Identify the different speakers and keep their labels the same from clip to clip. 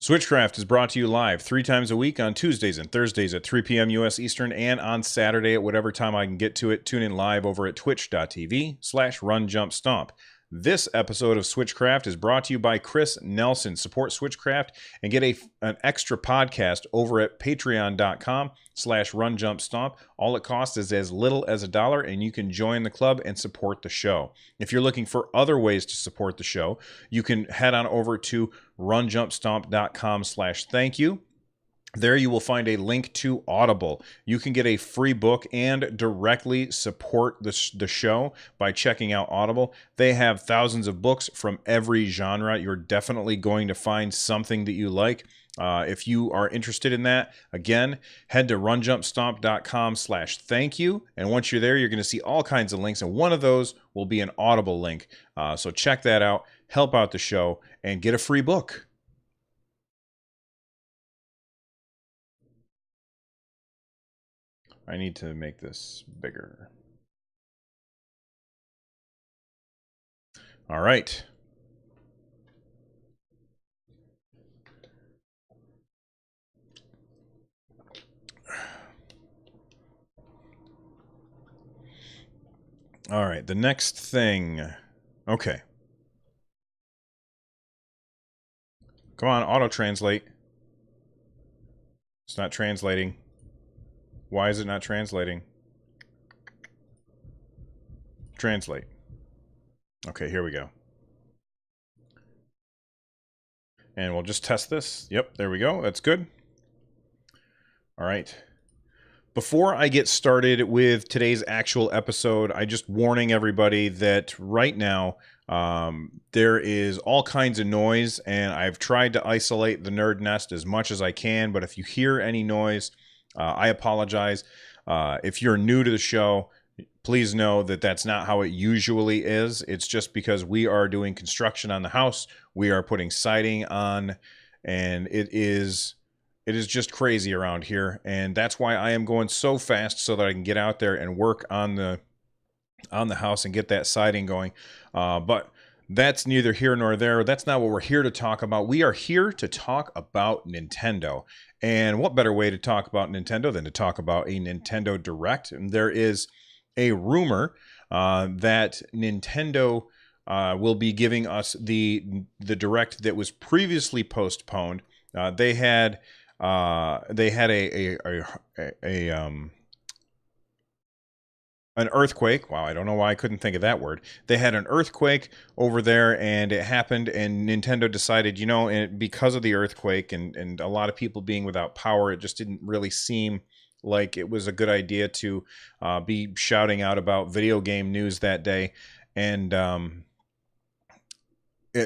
Speaker 1: Switchcraft is brought to you live 3 times a week on Tuesdays and Thursdays at 3 p.m. U.S. Eastern and on Saturday at whatever time I can get to it. Tune in live over at twitch.tv/runjumpstomp. This episode of Switchcraft is brought to you by Chris Nelson. Support Switchcraft and get an extra podcast over at patreon.com/runjumpstomp. All it costs is as little as $1, and you can join the club and support the show. If you're looking for other ways to support the show, you can head on over to runjumpstomp.com/thankyou. There you will find a link to Audible. You can get a free book and directly support the show by checking out Audible. They have thousands of books from every genre. You're definitely going to find something that you like. If you are interested in that, again, head to runjumpstomp.com/thankyou. And once you're there, you're going to see all kinds of links. And one of those will be an Audible link. So check that out, help out the show, and get a free book. I need to make this bigger. All right. All right, the next thing. Okay. Come on, auto-translate. It's not translating. Why is it not translating? Translate. Okay, here we go. And we'll just test this. Yep, there we go. That's good. All right. Before I get started with today's actual episode, I just warning everybody that right now there is all kinds of noise, and I've tried to isolate the nerd nest as much as I can, but if you hear any noise, I apologize. If you're new to the show, please know that that's not how it usually is. It's just because we are doing construction on the house. We are putting siding on, and it is just crazy around here. And that's why I am going so fast so that I can get out there and work on the house and get that siding going. But that's neither here nor there. That's not what we're here to talk about. We are here to talk about Nintendo. And what better way to talk about Nintendo than to talk about a Nintendo Direct? And there is a rumor that Nintendo will be giving us the Direct that was previously postponed. They had an earthquake. Wow, I don't know why I couldn't think of that word. They had an earthquake over there, and it happened, and Nintendo decided, you know, and because of the earthquake and a lot of people being without power, it just didn't really seem like it was a good idea to be shouting out about video game news that day. And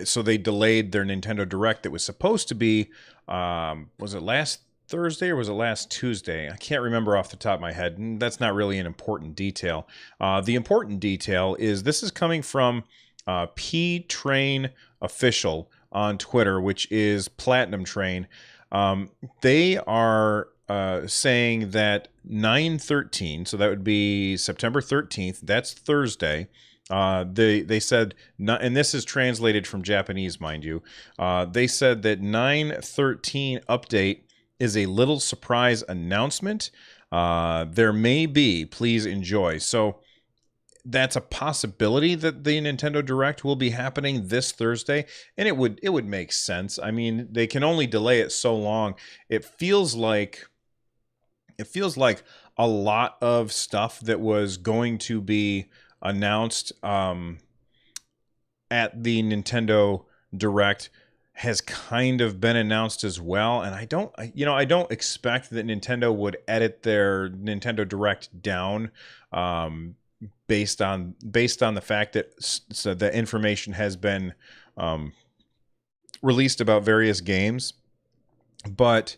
Speaker 1: so they delayed their Nintendo Direct that was supposed to be, was it last Thursday or was it last Tuesday? I can't remember off the top of my head, and that's not really an important detail. The important detail is this is coming from P-Train Official on Twitter, which is Platinum Train. They are saying that 9/13, so that would be September 13th, that's Thursday. They said, and this is translated from Japanese, mind you. They said that 9/13 update is a little surprise announcement. There may be, please enjoy. So that's a possibility that the Nintendo Direct will be happening this Thursday, and it would make sense. I mean, they can only delay it so long. It feels like a lot of stuff that was going to be announced at the Nintendo Direct has kind of been announced as well, and I don't expect that Nintendo would edit their Nintendo Direct down based on the fact that the information has been released about various games. But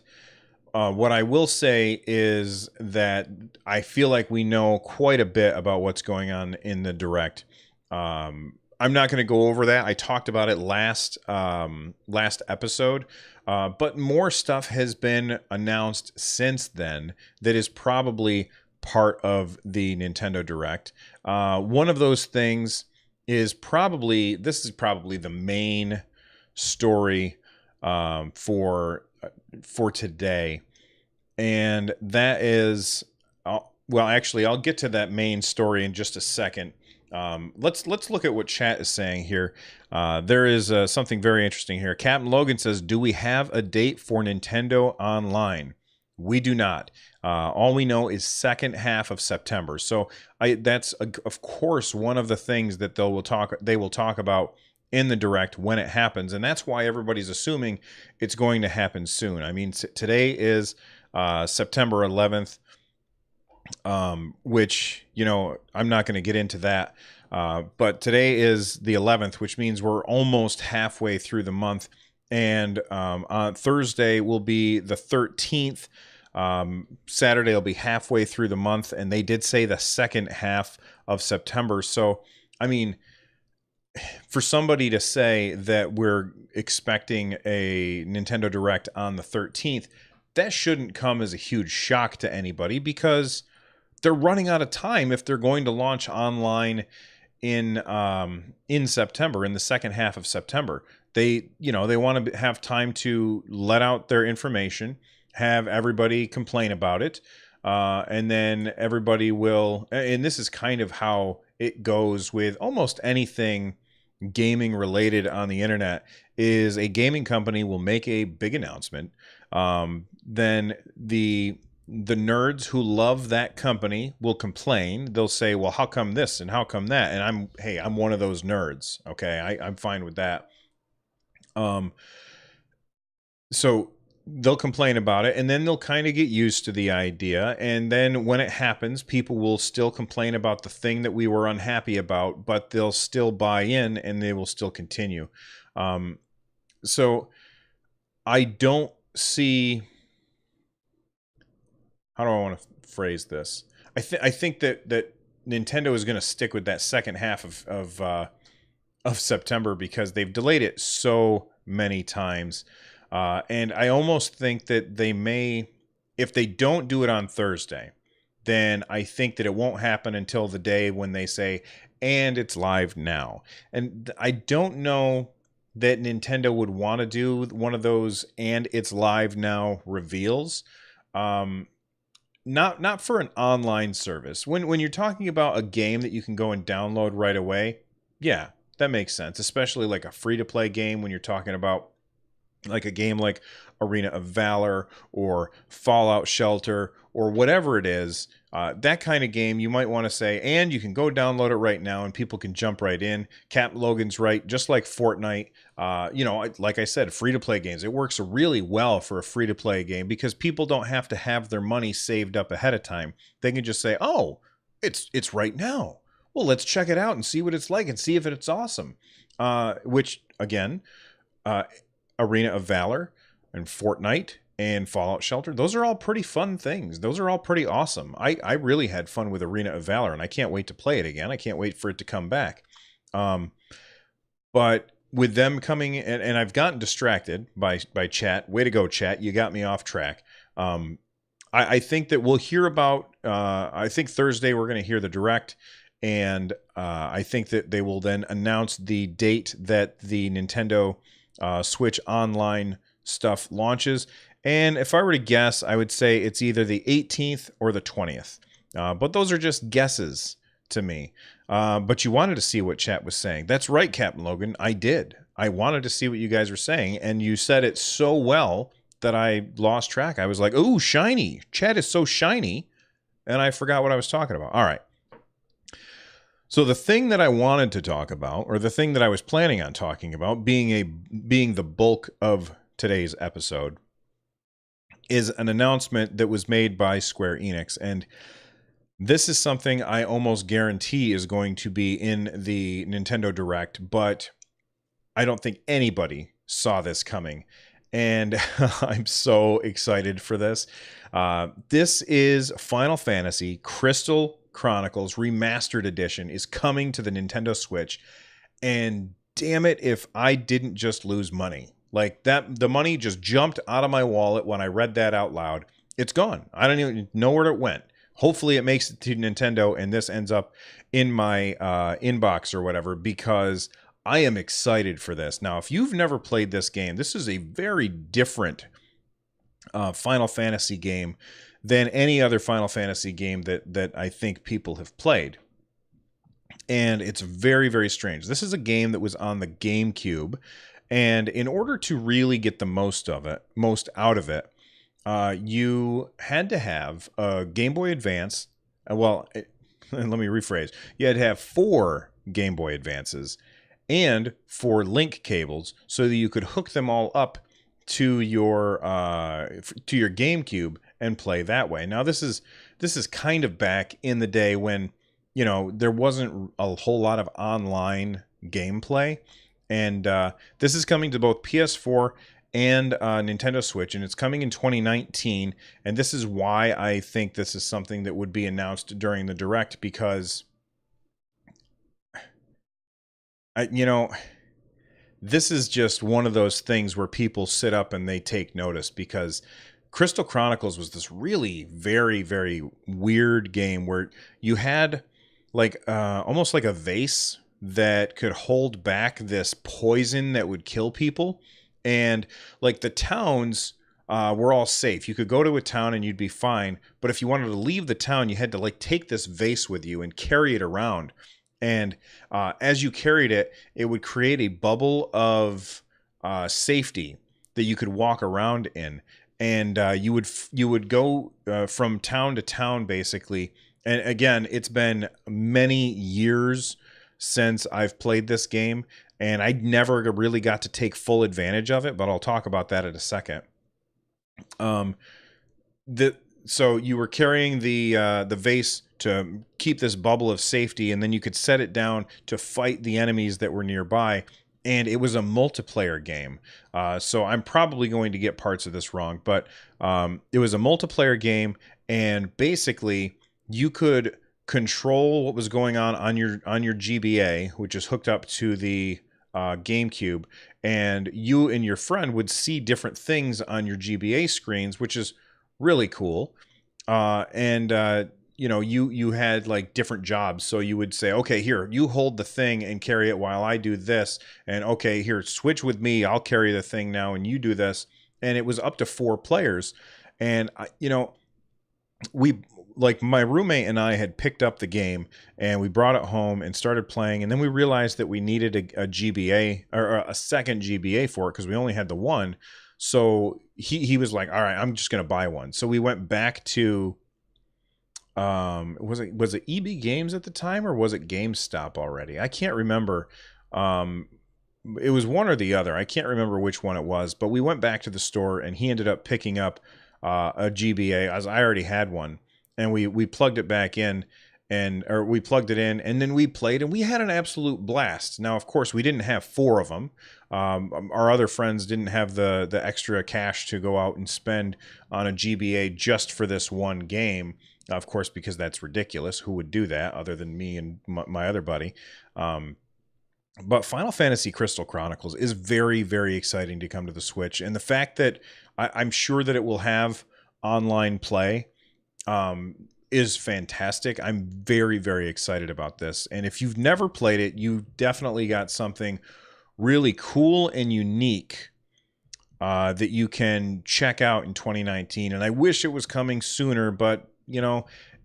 Speaker 1: what I will say is that I feel like we know quite a bit about what's going on in the Direct. I'm not going to go over that. I talked about it last episode, but more stuff has been announced since then that is probably part of the Nintendo Direct. One of those things is probably the main story for today, and that is well, actually, I'll get to that main story in just a second. Let's look at what chat is saying here. There is something very interesting here. Captain Logan says, "Do we have a date for Nintendo Online?" We do not. All we know is second half of September. So that's of course one of the things that they will talk about in the direct when it happens, and that's why everybody's assuming it's going to happen soon. I mean, today is September 11th. Which, I'm not going to get into that. But today is the 11th, which means we're almost halfway through the month. And on Thursday will be the 13th. Saturday will be halfway through the month. And they did say the second half of September. So, I mean, for somebody to say that we're expecting a Nintendo Direct on the 13th, that shouldn't come as a huge shock to anybody, because they're running out of time if they're going to launch online in September, in the second half of September. They want to have time to let out their information, have everybody complain about it, and then everybody will. And this is kind of how it goes with almost anything gaming related on the internet. Is a gaming company will make a big announcement, then the nerds who love that company will complain. They'll say, well, how come this and how come that? And I'm one of those nerds. Okay. I'm fine with that. So they'll complain about it, and then they'll kind of get used to the idea. And then when it happens, people will still complain about the thing that we were unhappy about, but they'll still buy in and they will still continue. So I don't see, how do I want to phrase this? I think that Nintendo is going to stick with that second half of September, because they've delayed it so many times, and I almost think that they may, if they don't do it on Thursday, then I think that it won't happen until the day when they say, and it's live now. And I don't know that Nintendo would want to do one of those and it's live now reveals. Not for an online service. When you're talking about a game that you can go and download right away, yeah, that makes sense. Especially like a free-to-play game, when you're talking about like a game like Arena of Valor or Fallout Shelter or whatever it is, that kind of game, you might want to say, and you can go download it right now and people can jump right in. Captain Logan's right, just like Fortnite, like I said, free-to-play games, it works really well for a free-to-play game because people don't have to have their money saved up ahead of time. They can just say, oh, it's right now. Well, let's check it out and see what it's like and see if it's awesome. Which, again, Arena of Valor and Fortnite and Fallout Shelter, those are all pretty fun things. Those are all pretty awesome. I really had fun with Arena of Valor, and I can't wait to play it again. I can't wait for it to come back. But with them coming, and I've gotten distracted by chat. Way to go, chat. You got me off track. I think that we'll hear about, I think Thursday we're going to hear the direct, and I think that they will then announce the date that the Nintendo Switch Online stuff launches. And if I were to guess, I would say it's either the 18th or the 20th. But those are just guesses to me. But you wanted to see what chat was saying. That's right, Captain Logan. I did. I wanted to see what you guys were saying. And you said it so well that I lost track. I was like, ooh, shiny. Chat is so shiny. And I forgot what I was talking about. All right. So the thing that I wanted to talk about, or the thing that I was planning on talking about, being the bulk of today's episode, is an announcement that was made by Square Enix. And this is something I almost guarantee is going to be in the Nintendo Direct, but I don't think anybody saw this coming. And I'm so excited for this. This is Final Fantasy Crystal Chronicles Remastered Edition is coming to the Nintendo Switch. And damn it if I didn't just lose money. Like that, the money just jumped out of my wallet when I read that out loud. It's gone. I don't even know where it went. Hopefully it makes it to Nintendo and this ends up in my inbox or whatever, because I am excited for this. Now, if you've never played this game, this is a very different Final Fantasy game than any other Final Fantasy game that I think people have played. And it's very, very strange. This is a game that was on the GameCube, and in order to really get the most out of it, you had to have a Game Boy Advance. Let me rephrase. You had to have 4 Game Boy Advances and 4 link cables so that you could hook them all up to your GameCube and play that way. Now this is kind of back in the day when, you know, there wasn't a whole lot of online gameplay, and this is coming to both PS4 and Nintendo Switch, and it's coming in 2019. And this is why I think this is something that would be announced during the Direct, because this is just one of those things where people sit up and they take notice, because Crystal Chronicles was this really very, very weird game where you had like almost like a vase that could hold back this poison that would kill people. And like the towns were all safe. You could go to a town and you'd be fine. But if you wanted to leave the town, you had to like take this vase with you and carry it around. And as you carried it, it would create a bubble of safety that you could walk around in. And you would go from town to town, basically. And again, it's been many years since I've played this game, and I never really got to take full advantage of it, but I'll talk about that in a second. So you were carrying the vase to keep this bubble of safety, and then you could set it down to fight the enemies that were nearby. And it was a multiplayer game. So I'm probably going to get parts of this wrong, but it was a multiplayer game, and basically you could control what was going on your GBA, which is hooked up to the GameCube, and you and your friend would see different things on your GBA screens, which is really cool. You had like different jobs. So you would say, okay, here, you hold the thing and carry it while I do this. And okay, here, switch with me. I'll carry the thing now and you do this. And it was up to 4 players. And, my roommate and I had picked up the game and we brought it home and started playing. And then we realized that we needed a GBA or a second GBA for it because we only had the one. So he was like, all right, I'm just going to buy one. So we went back to, was it EB Games at the time, or was it GameStop already? I can't remember. It was one or the other. I can't remember which one it was, but we went back to the store and he ended up picking up a GBA, as I already had one, and we plugged it back in, or we plugged it in, and then we played and we had an absolute blast. Now, of course, we didn't have 4 of them. Our other friends didn't have the extra cash to go out and spend on a GBA just for this one game. Of course, because that's ridiculous. Who would do that other than me and my other buddy? But Final Fantasy Crystal Chronicles is very, very exciting to come to the Switch. And the fact that I'm sure that it will have online play is fantastic. I'm very, very excited about this. And if you've never played it, you definitely got something really cool and unique that you can check out in 2019. And I wish it was coming sooner, but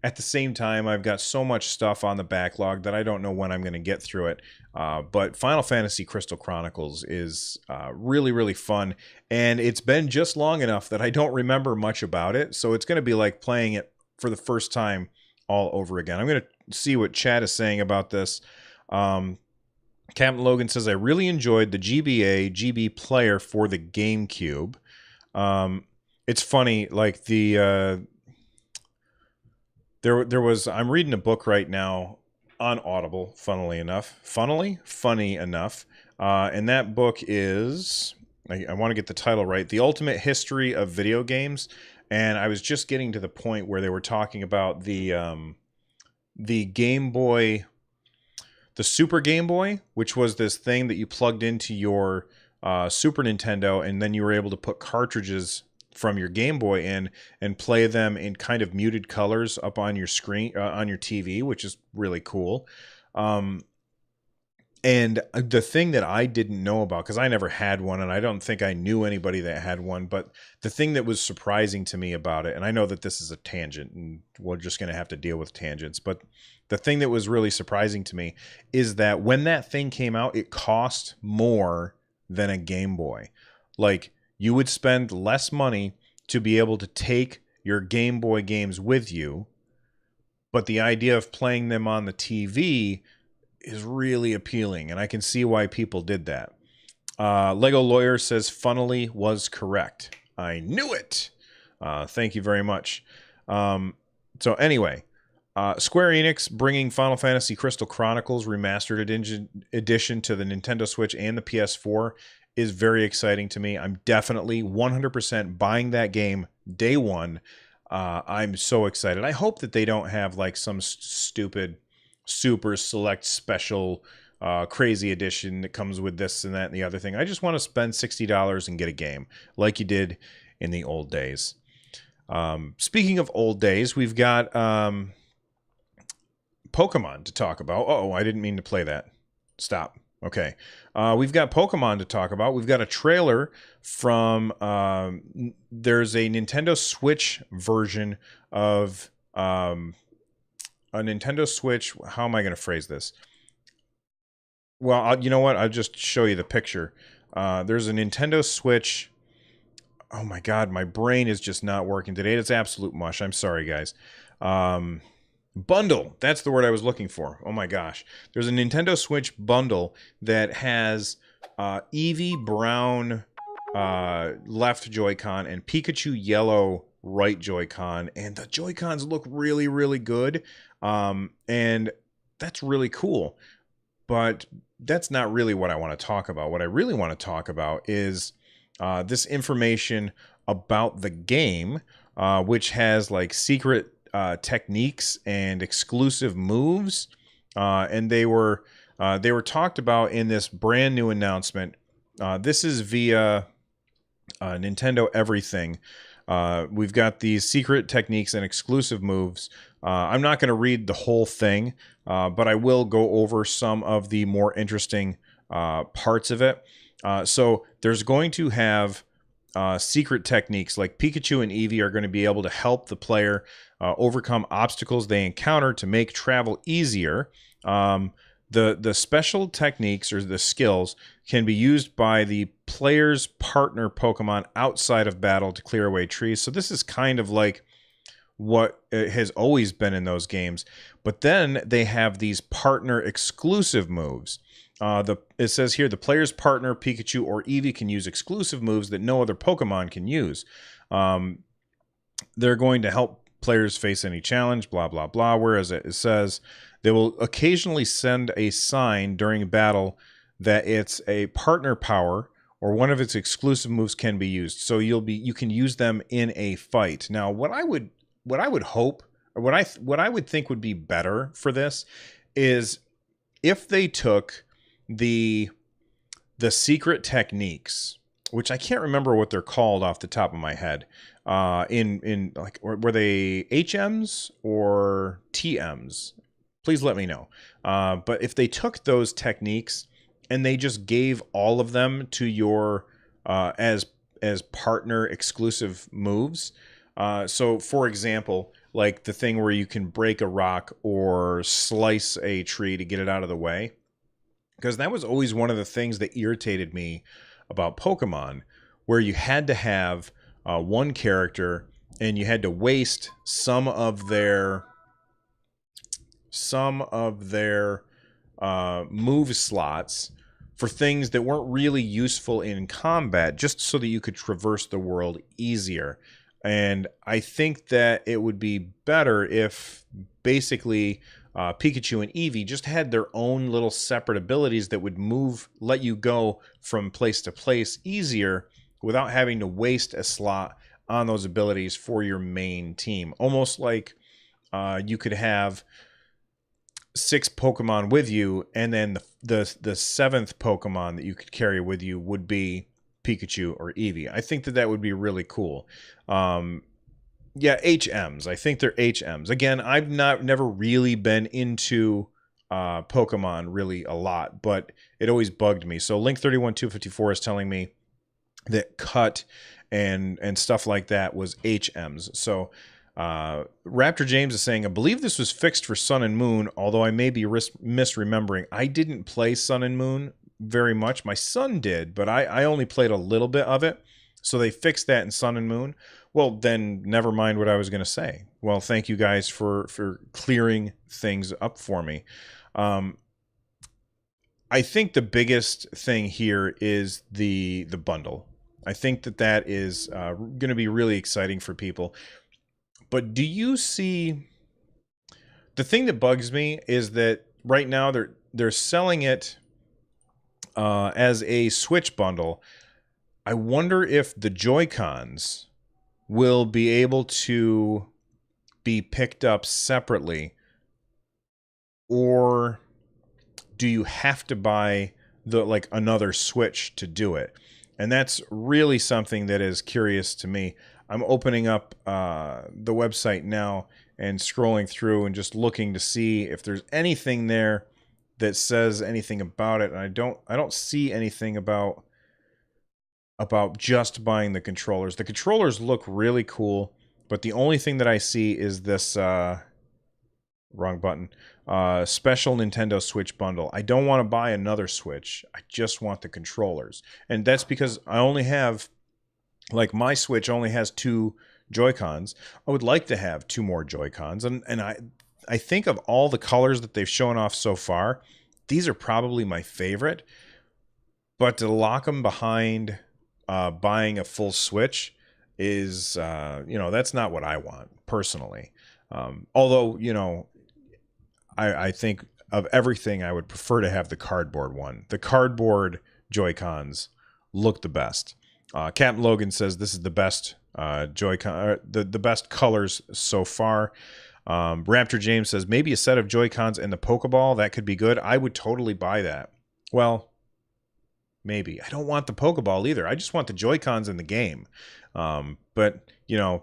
Speaker 1: at the same time, I've got so much stuff on the backlog that I don't know when I'm going to get through it. But Final Fantasy Crystal Chronicles is really, really fun. And it's been just long enough that I don't remember much about it. So it's going to be like playing it for the first time all over again. I'm going to see what chat is saying about this. Captain Logan says, I really enjoyed the GBA GB player for the GameCube. It's funny, like There was, I'm reading a book right now on Audible, funny enough. And that book is, I want to get the title right, The Ultimate History of Video Games. And I was just getting to the point where they were talking about the Game Boy, the Super Game Boy, which was this thing that you plugged into your Super Nintendo, and then you were able to put cartridges from your Game Boy in and play them in kind of muted colors up on your screen, on your TV, which is really cool. And the thing that I didn't know about, because I never had one, and I don't think I knew anybody that had one, but the thing that was surprising to me about it, and I know that this is a tangent, and we're just going to have to deal with tangents, but the thing that was really surprising to me is that when that thing came out, it cost more than a Game Boy. Like, you would spend less money to be able to take your Game Boy games with you, but the idea of playing them on the TV is really appealing, and I can see why people did that. Lego Lawyer says funnily was correct. I knew it. Thank you very much. So anyway, Square Enix bringing Final Fantasy Crystal Chronicles Remastered Edition to the Nintendo Switch and the PS4 is very exciting to me. I'm definitely 100% buying that game day one. I'm so excited. I hope that they don't have like some stupid super select special crazy edition that comes with this and that and the other thing. I just want to spend $60 and get a game like you did in the old days. Speaking of old days, we've got Pokemon to talk about. Oh, I didn't mean to play that. Stop. Okay. We've got Pokemon to talk about. We've got a trailer from there's a Nintendo Switch version of a Nintendo Switch. How am I going to phrase this? Well, you know what? I'll just show you the picture. There's a Nintendo Switch. Oh my God, my brain is just not working today. It's absolute mush. I'm sorry, guys. Bundle. That's the word I was looking for. Oh my gosh. There's a Nintendo Switch bundle that has Eevee brown left Joy-Con and Pikachu yellow right Joy-Con, and the Joy-Cons look really, really good. And that's really cool. But that's not really what I want to talk about. What I really want to talk about is this information about the game, which has like secret techniques and exclusive moves, and they were talked about in this brand new announcement. This is via Nintendo Everything. We've got these secret techniques and exclusive moves. I'm not going to read the whole thing, but I will go over some of the more interesting parts of it. So there's going to have secret techniques like Pikachu and Eevee are going to be able to help the player overcome obstacles they encounter to make travel easier. The special techniques or the skills can be used by the player's partner Pokemon outside of battle to clear away trees. So this is kind of like what has always been in those games. But then they have these partner exclusive moves. It says here, the player's partner, Pikachu or Eevee, can use exclusive moves that no other Pokemon can use. They're going to help players face any challenge, blah, blah, blah. Whereas it says they will occasionally send a sign during battle that it's a partner power or one of its exclusive moves can be used. So you can use them in a fight. Now, what I would hope, or what I would think would be better for this is if they took the secret techniques, which I can't remember what they're called off the top of my head. In like, were they HMs or TMs? Please let me know. But if they took those techniques and they just gave all of them to your as partner exclusive moves. So for example, like the thing where you can break a rock or slice a tree to get it out of the way. Because that was always one of the things that irritated me about Pokemon, where you had to have one character and you had to waste some of their move slots for things that weren't really useful in combat, just so that you could traverse the world easier. And I think that it would be better if basically Pikachu and Eevee just had their own little separate abilities that would let you go from place to place easier without having to waste a slot on those abilities for your main team. Almost like you could have 6 Pokemon with you, and then the 7th Pokemon that you could carry with you would be Pikachu or Eevee. I think that would be really cool. Yeah, HMs. I think they're HMs. Again, I've never really been into Pokemon really a lot, but it always bugged me. So Link 31254 is telling me that cut and stuff like that was HMs. So Raptor James is saying, I believe this was fixed for Sun and Moon, although I may be misremembering. I didn't play Sun and Moon very much. My son did, but I only played a little bit of it. So they fixed that in Sun and Moon. Well, then never mind what I was going to say. Well, thank you guys for clearing things up for me. I think the biggest thing here is the bundle. I think that is going to be really exciting for people. But do you see, the thing that bugs me is that right now they're selling it as a Switch bundle. I wonder if the Joy-Cons will be able to be picked up separately, or do you have to buy another Switch to do it? And that's really something that is curious to me. I'm opening up the website now and scrolling through and just looking to see if there's anything there that says anything about it. And I don't see anything about just buying the controllers. The controllers look really cool, but the only thing that I see is this wrong button. Special Nintendo Switch bundle. I don't want to buy another Switch. I just want the controllers. And that's because I only have, my Switch only has 2 Joy-Cons. I would like to have 2 more Joy-Cons. And I think of all the colors that they've shown off so far, these are probably my favorite. But to lock them behind buying a full Switch is, that's not what I want, personally. Although, I think of everything, I would prefer to have the cardboard one. The cardboard Joy-Cons look the best. Captain Logan says this is the best Joy-Con, the best colors so far. Raptor James says maybe a set of Joy-Cons and the Pokeball, that could be good. I would totally buy that. Well, maybe. I don't want the Pokeball either. I just want the Joy-Cons in the game. But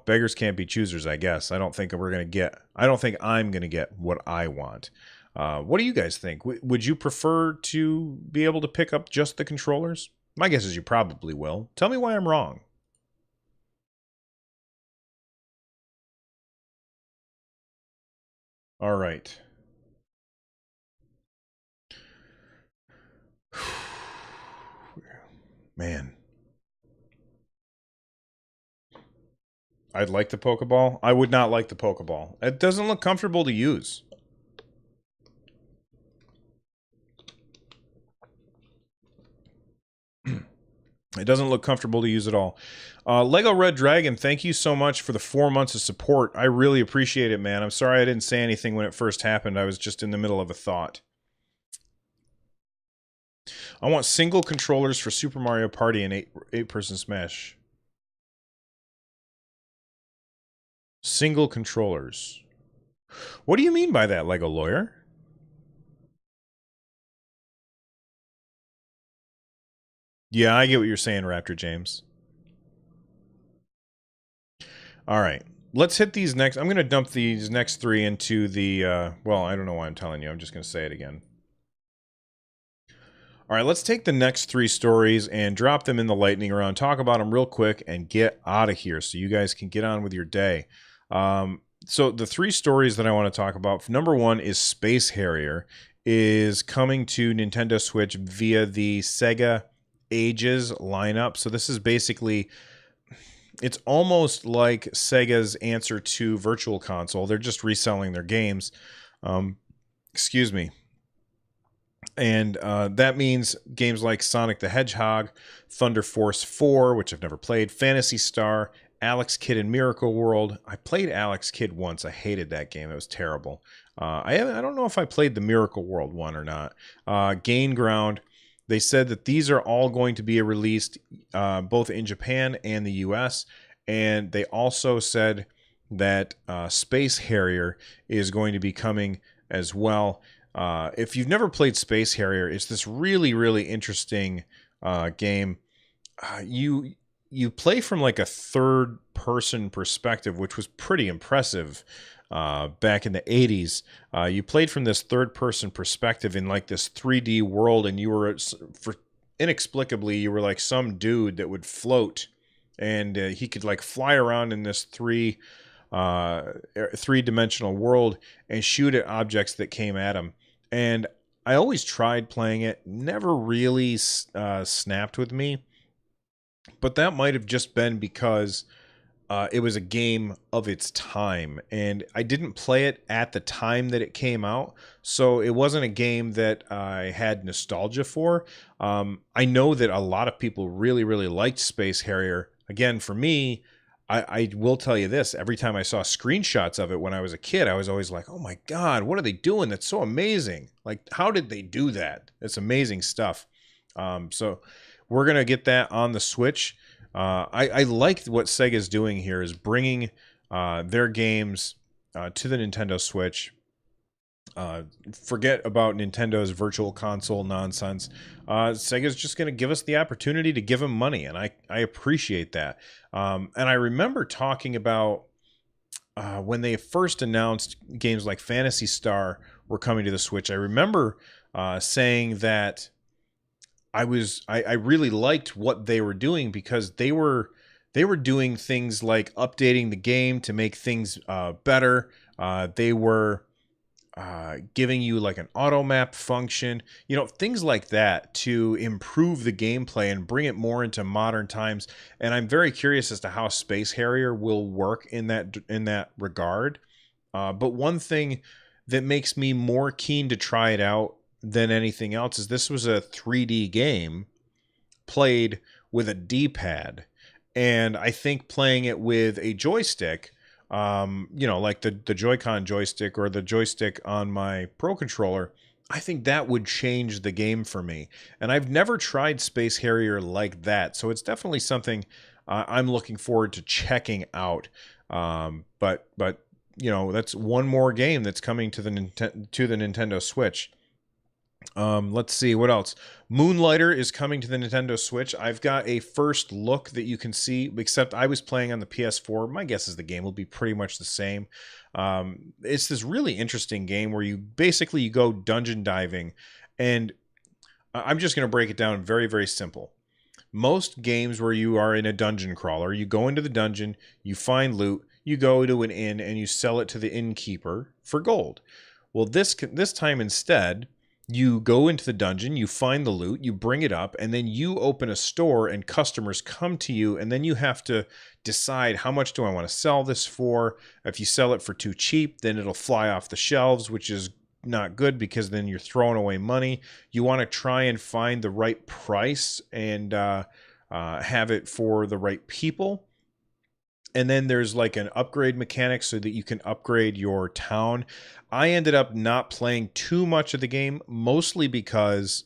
Speaker 1: beggars can't be choosers, I guess. I don't think I'm going to get what I want. What do you guys think? Would you prefer to be able to pick up just the controllers? My guess is you probably will. Tell me why I'm wrong. All right. Man. I'd like the Pokeball. I would not like the Pokeball. It doesn't look comfortable to use. It doesn't look comfortable to use at all. Lego Red Dragon, thank you so much for the 4 months of support. I really appreciate it, man. I'm sorry I didn't say anything when it first happened. I was just in the middle of a thought. I want single controllers for Super Mario Party and 8-person Smash. Single controllers. What do you mean by that, Lego Lawyer? Yeah, I get what you're saying, Raptor James. All right. Let's hit these next. I'm going to dump these next 3 into the, well, I don't know why I'm telling you. I'm just going to say it again. All right, let's take the next 3 stories and drop them in the lightning round, talk about them real quick, and get out of here so you guys can get on with your day. So the 3 stories that I want to talk about, number 1 is Space Harrier is coming to Nintendo Switch via the Sega Ages lineup. So this is basically, it's almost like Sega's answer to Virtual Console. They're just reselling their games. Excuse me. And that means games like Sonic the Hedgehog, Thunder Force 4, which I've never played, Phantasy Star, Alex Kidd in Miracle World. I played Alex Kidd once. I hated that game. It was terrible. I don't know if I played the Miracle World one or not. Gain Ground. They said that these are all going to be released both in Japan and the US. And they also said that Space Harrier is going to be coming as well. If you've never played Space Harrier, it's this really, really interesting game. You play from like a third-person perspective, which was pretty impressive. back in the 80s. You played from this third-person perspective in like this 3D world, and you were, inexplicably, you were like some dude that would float, and he could like fly around in this three-dimensional world and shoot at objects that came at him. And I always tried playing it, never really snapped with me, but that might have just been because it was a game of its time, and I didn't play it at the time that it came out, so it wasn't a game that I had nostalgia for. I know that a lot of people really, really liked Space Harrier. Again, for me, I will tell you this, every time I saw screenshots of it when I was a kid, I was always like, oh my God, what are they doing? That's so amazing. Like, how did they do that? It's amazing stuff. So we're going to get that on the Switch. I like what Sega's doing here is bringing their games to the Nintendo Switch. Forget about Nintendo's virtual console nonsense. Sega's just going to give us the opportunity to give them money, and I appreciate that. And I remember talking about when they first announced games like Phantasy Star were coming to the Switch. I remember saying that I really liked what they were doing because they were doing things like updating the game to make things better. They were giving you like an auto map function, things like that to improve the gameplay and bring it more into modern times. And I'm very curious as to how Space Harrier will work in that regard. But one thing that makes me more keen to try it out than anything else is this was a 3D game played with a D-pad, and I think playing it with a joystick, like the Joy-Con joystick or the joystick on my Pro Controller, I think that would change the game for me. And I've never tried Space Harrier like that, so it's definitely something I'm looking forward to checking out. But that's one more game that's coming to the Nintendo Switch. Let's see what else. Moonlighter is coming to the Nintendo Switch. I've got a first look that you can see, except I was playing on the PS4. My guess is the game will be pretty much the same. It's this really interesting game where you go dungeon diving, and I'm just going to break it down very, very simple. Most games where you are in a dungeon crawler, you go into the dungeon, you find loot, you go to an inn, and you sell it to the innkeeper for gold. Well, this time instead, you go into the dungeon, you find the loot, you bring it up, and then you open a store and customers come to you, and then you have to decide how much do I want to sell this for. If you sell it for too cheap, then it'll fly off the shelves, which is not good because then you're throwing away money. You want to try and find the right price and have it for the right people. And then there's like an upgrade mechanic so that you can upgrade your town. I ended up not playing too much of the game, mostly because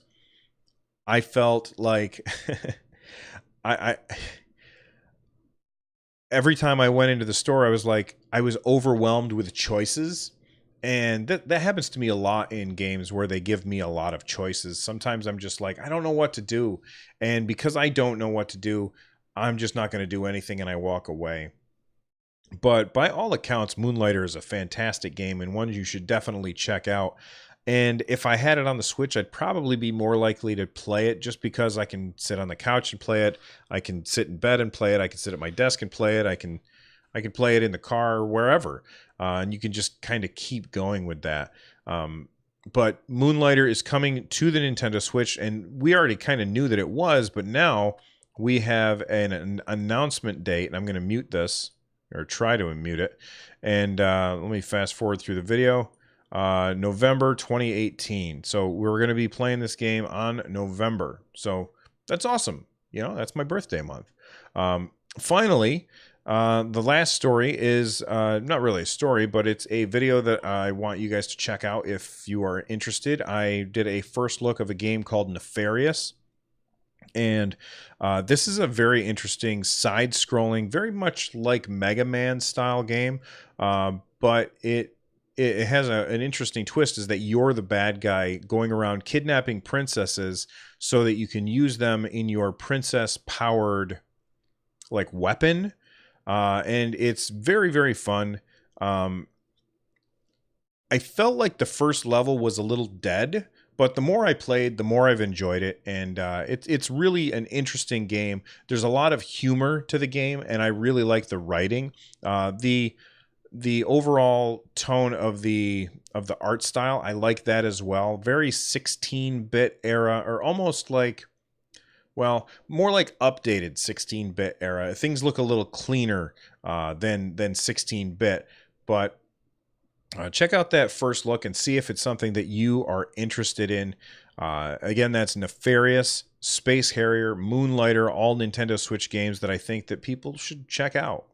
Speaker 1: I felt like I every time I went into the store, I was overwhelmed with choices. And that happens to me a lot in games where they give me a lot of choices. Sometimes I'm just like, I don't know what to do. And because I don't know what to do, I'm just not going to do anything, and I walk away. But by all accounts, Moonlighter is a fantastic game and one you should definitely check out. And if I had it on the Switch, I'd probably be more likely to play it just because I can sit on the couch and play it. I can sit in bed and play it. I can sit at my desk and play it. I can play it in the car or wherever. And you can just kind of keep going with that. But Moonlighter is coming to the Nintendo Switch, and we already kind of knew that it was, but now we have an announcement date, and I'm going to mute this, or try to mute it. And let me fast forward through the video. November 2018. So we're going to be playing this game on November. So that's awesome. That's my birthday month. Finally, the last story is not really a story, but it's a video that I want you guys to check out if you are interested. I did a first look of a game called Nefarious. And this is a very interesting side-scrolling, very much like Mega Man style game, but it has an interesting twist, is that you're the bad guy going around kidnapping princesses so that you can use them in your princess-powered like weapon, and it's very, very fun. I felt like the first level was a little dead, but the more I played, the more I've enjoyed it, and it's really an interesting game. There's a lot of humor to the game, and I really like the writing. The overall tone of the art style, I like that as well. Very 16-bit era, or almost like, well, more like updated 16-bit era. Things look a little cleaner than 16-bit, but check out that first look and see if it's something that you are interested in. Again, that's Nefarious, Space Harrier, Moonlighter, all Nintendo Switch games that I think that people should check out.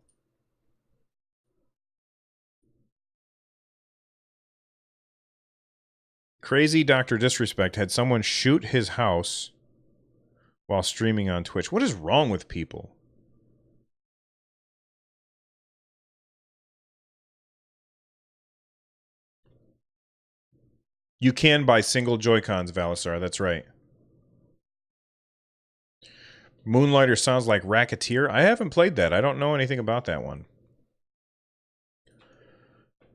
Speaker 1: Crazy Dr. Disrespect had someone shoot his house while streaming on Twitch. What is wrong with people? You can buy single Joy-Cons, Valisar. That's right. Moonlighter sounds like Racketeer. I haven't played that. I don't know anything about that one.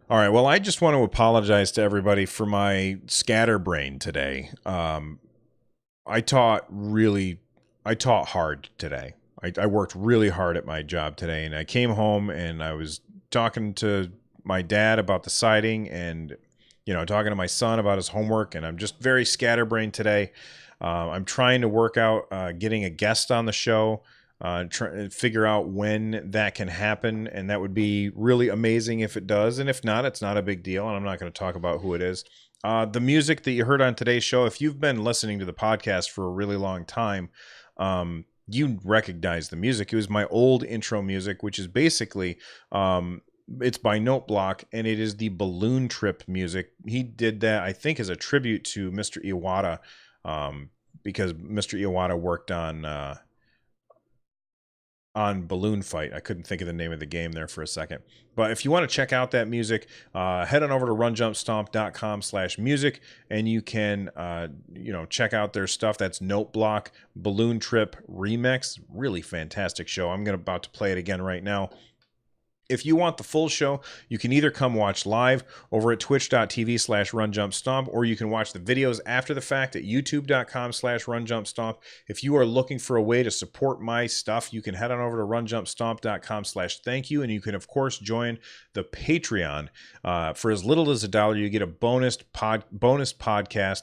Speaker 1: All right. Well, I just want to apologize to everybody for my scatterbrain today. I taught hard today. I worked really hard at my job today, and I came home and I was talking to my dad about the siding, and talking to my son about his homework, and I'm just very scatterbrained today. I'm trying to work out getting a guest on the show, try figure out when that can happen, and that would be really amazing if it does. And if not, it's not a big deal, and I'm not going to talk about who it is. The music that you heard on today's show, if you've been listening to the podcast for a really long time, you recognize the music. It was my old intro music, which is basically it's by Note Block, and it is the Balloon Trip music. He did that, I think, as a tribute to Mr. Iwata, because Mr. Iwata worked on Balloon Fight. I couldn't think of the name of the game there for a second. But if you want to check out that music, head on over to runjumpstomp.com/music, and you can check out their stuff. That's Note Block Balloon Trip Remix. Really fantastic show. I'm about to play it again right now. If you want the full show, you can either come watch live over at twitch.tv/runjumpstomp, or you can watch the videos after the fact at youtube.com/runjumpstomp. If you are looking for a way to support my stuff, you can head on over to runjumpstomp.com/thank you, and you can, of course, join the Patreon. For as little as $1, you get a bonus podcast.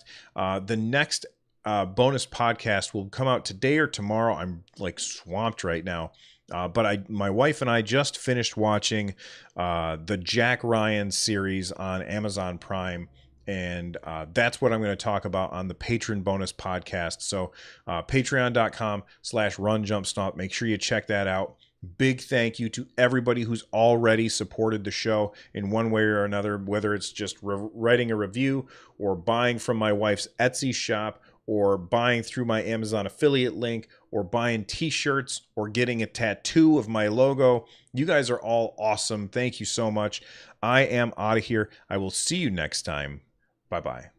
Speaker 1: The next bonus podcast will come out today or tomorrow. I'm like swamped right now. But my wife and I just finished watching the Jack Ryan series on Amazon Prime, and that's what I'm going to talk about on the Patreon bonus podcast. So patreon.com/runjumpstomp. Make sure you check that out. Big thank you to everybody who's already supported the show in one way or another, whether it's just writing a review or buying from my wife's Etsy shop, or buying through my Amazon affiliate link, or buying t-shirts, or getting a tattoo of my logo. You guys are all awesome. Thank you so much. I am out of here. I will see you next time. Bye-bye.